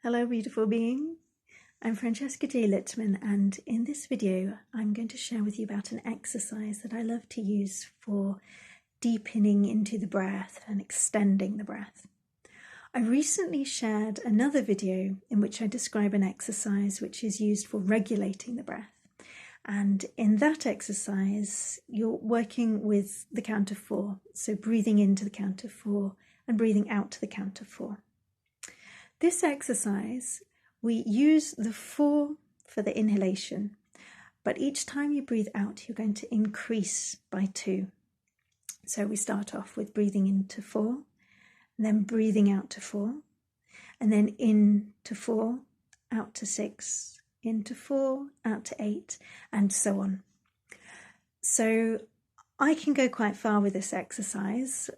Hello, beautiful being. I'm Francesca J. Littman, and in this video, I'm going to share with you about an exercise that I love to use for deepening into the breath and extending the breath. I recently shared another video in which I describe an exercise which is used for regulating the breath. And in that exercise, you're working with the count of 4. So breathing into the count of 4 and breathing out to the count of 4. This exercise, we use the 4 for the inhalation, but each time you breathe out, you're going to increase by 2. So we start off with breathing into 4, and then breathing out to 4, and then in to 4, out to 6, into 4, out to 8, and so on. So I can go quite far with this exercise.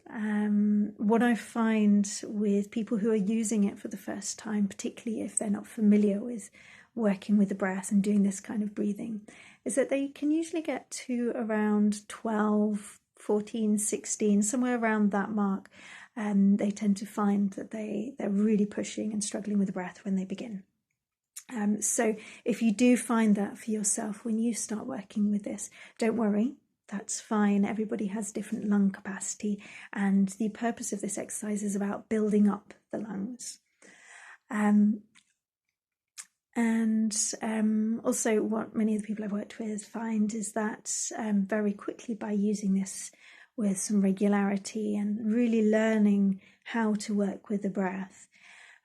What I find with people who are using it for the first time, particularly if they're not familiar with working with the breath and doing this kind of breathing, is that they can usually get to around 12, 14, 16, somewhere around that mark. They tend to find that they're really pushing and struggling with the breath when they begin. So if you do find that for yourself when you start working with this, don't worry. That's fine. Everybody has different lung capacity, and the purpose of this exercise is about building up the lungs. Also what many of the people I've worked with find is that very quickly, by using this with some regularity and really learning how to work with the breath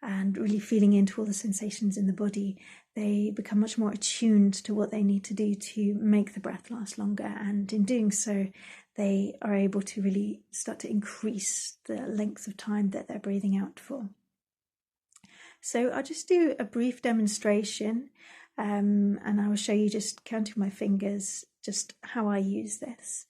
and really feeling into all the sensations in the body, they become much more attuned to what they need to do to make the breath last longer. And in doing so, they are able to really start to increase the length of time that they're breathing out for. So I'll just do a brief demonstration, and I will show you, just counting my fingers, just how I use this.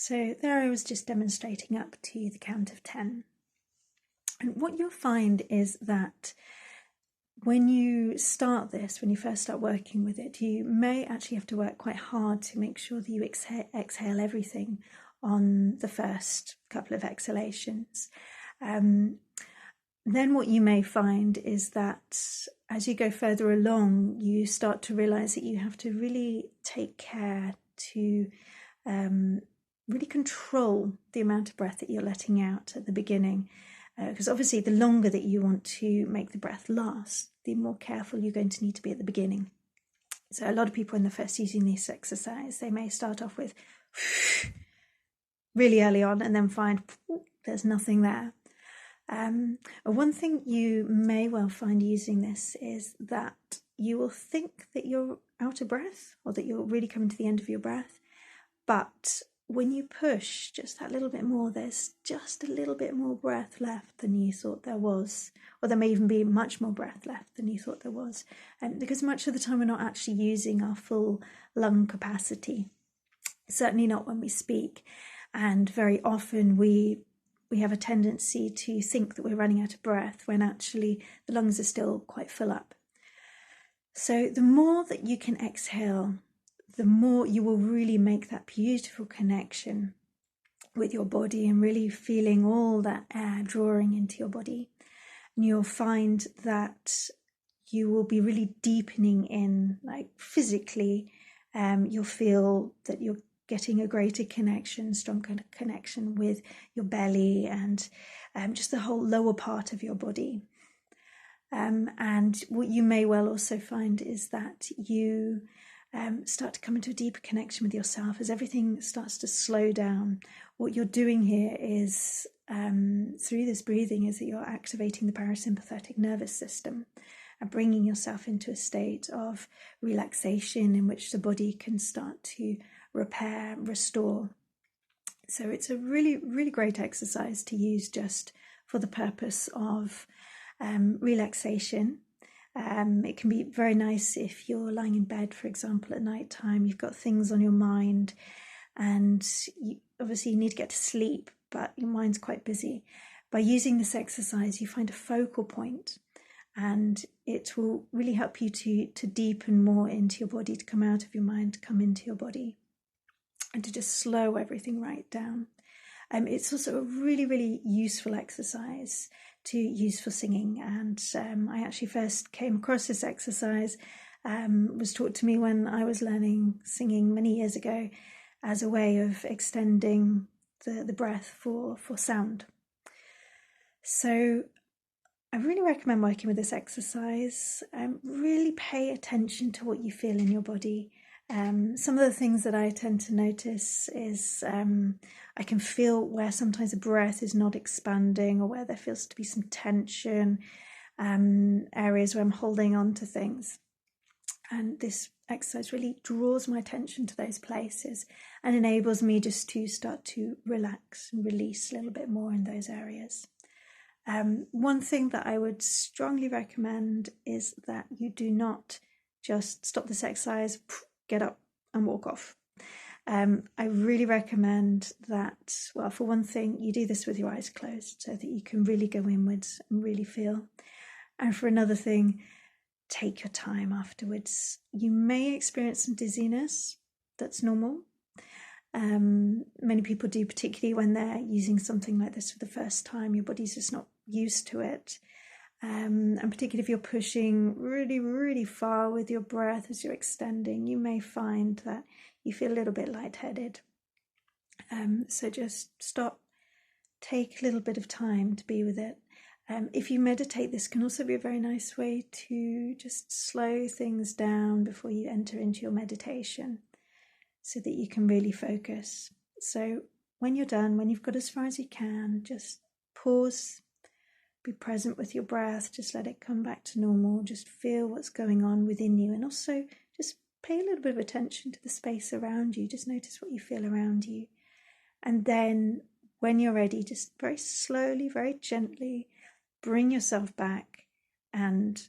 So there I was just demonstrating up to the count of 10. And what you'll find is that when you start this, when you first start working with it, you may actually have to work quite hard to make sure that you exhale everything on the first couple of exhalations. Then what you may find is that as you go further along, you start to realize that you have to really take care to really control the amount of breath that you're letting out at the beginning. Because obviously the longer that you want to make the breath last, the more careful you're going to need to be at the beginning. So a lot of people, when they're first using this exercise, they may start off with really early on and then find there's nothing there. One thing you may well find using this is that you will think that you're out of breath, or that you're really coming to the end of your breath, but when you push just that little bit more, there's just a little bit more breath left than you thought there was, or there may even be much more breath left than you thought there was, because much of the time we're not actually using our full lung capacity, certainly not when we speak, and very often we have a tendency to think that we're running out of breath when actually the lungs are still quite full up. So the more that you can exhale, the more you will really make that beautiful connection with your body and really feeling all that air drawing into your body. And you'll find that you will be really deepening in, like physically, you'll feel that you're getting a greater connection, stronger connection with your belly and just the whole lower part of your body. And what you may well also find is that you start to come into a deeper connection with yourself as everything starts to slow down. What you're doing here is, through this breathing, is that you're activating the parasympathetic nervous system and bringing yourself into a state of relaxation in which the body can start to repair, restore. So it's a really, really great exercise to use just for the purpose of relaxation. It can be very nice if you're lying in bed, for example, at night time, you've got things on your mind and you need to get to sleep, but your mind's quite busy. By using this exercise, you find a focal point, and it will really help you to deepen more into your body, to come out of your mind, to come into your body, and to just slow everything right down. It's also a really, really useful exercise to use for singing, and I actually first came across this exercise, was taught to me when I was learning singing many years ago, as a way of extending the breath for sound. So I really recommend working with this exercise. Really pay attention to what you feel in your body. Some of the things that I tend to notice is I can feel where sometimes the breath is not expanding, or where there feels to be some tension, areas where I'm holding on to things. And this exercise really draws my attention to those places and enables me just to start to relax and release a little bit more in those areas. One thing that I would strongly recommend is that you do not just stop this exercise, get up and walk off. I really recommend that, well, for one thing, you do this with your eyes closed so that you can really go inwards and really feel. And for another thing, take your time afterwards. You may experience some dizziness. That's normal. Many people do, particularly when they're using something like this for the first time. Your body's just not used to it. And particularly if you're pushing really, really far with your breath as you're extending, you may find that you feel a little bit lightheaded. So just stop, take a little bit of time to be with it. If you meditate, this can also be a very nice way to just slow things down before you enter into your meditation, so that you can really focus. So when you're done, when you've got as far as you can, just pause, be present with your breath, just let it come back to normal, just feel what's going on within you, and also just pay a little bit of attention to the space around you, just notice what you feel around you. And then when you're ready, just very slowly, very gently, bring yourself back and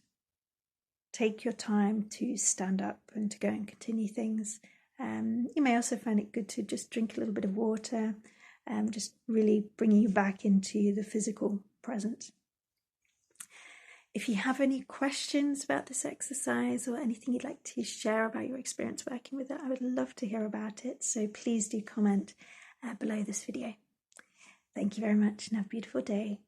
take your time to stand up and to go and continue things. You may also find it good to just drink a little bit of water, just really bringing you back into the physical present. If you have any questions about this exercise or anything you'd like to share about your experience working with it, I would love to hear about it. So please do comment below this video. Thank you very much and have a beautiful day.